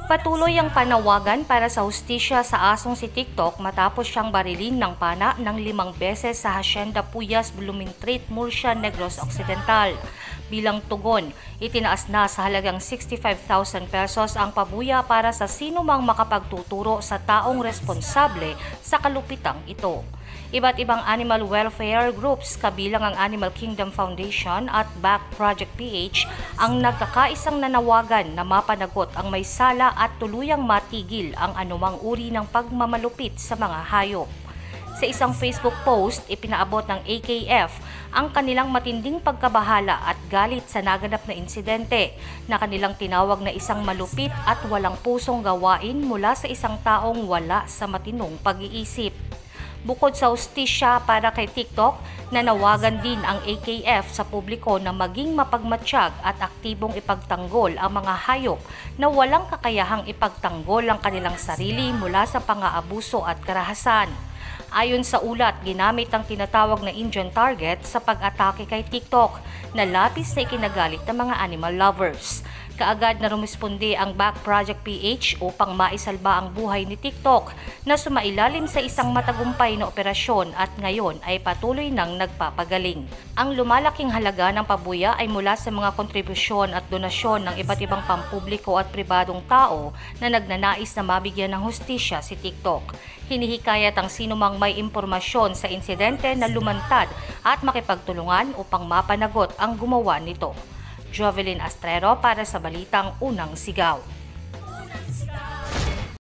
Patuloy ang panawagan para sa hustisya sa asong si TikTok matapos siyang barilin ng pana ng 5 beses sa Hacienda Puyas, Blumentritt, Murcia, Negros Occidental. Bilang tugon, itinaas na sa halagang 65,000 pesos ang pabuya para sa sinumang makapagtuturo sa taong responsable sa kalupitang ito. Iba't ibang animal welfare groups kabilang ang Animal Kingdom Foundation at Back Project PH ang nagkakaisang nanawagan na mapanagot ang may sala at tuluyang matigil ang anumang uri ng pagmamalupit sa mga hayop. Sa isang Facebook post, ipinaabot ng AKF ang kanilang matinding pagkabahala at galit sa naganap na insidente na kanilang tinawag na isang malupit at walang pusong gawain mula sa isang taong wala sa matinong pag-iisip. Bukod sa hustisya para kay TikTok, nanawagan din ang AKF sa publiko na maging mapagmatsyag at aktibong ipagtanggol ang mga hayop na walang kakayahang ipagtanggol ang kanilang sarili mula sa pang-aabuso at karahasan. Ayon sa ulat, ginamit ang tinatawag na Indian target sa pag-atake kay TikTok na labis na ikinagalit ng mga animal lovers. Kaagad na rumisponde ang Back Project PH upang maisalba ang buhay ni TikTok na sumailalim sa isang matagumpay na operasyon at ngayon ay patuloy nang nagpapagaling. Ang lumalaking halaga ng pabuya ay mula sa mga kontribusyon at donasyon ng iba't ibang pampubliko at pribadong tao na nagnanais na mabigyan ng hustisya si TikTok. Hinihikayat ang sinumang may impormasyon sa insidente na lumantad at makipagtulungan upang mapanagot ang gumawa nito. Jovelyn Astrero para sa Balitang Unang Sigaw.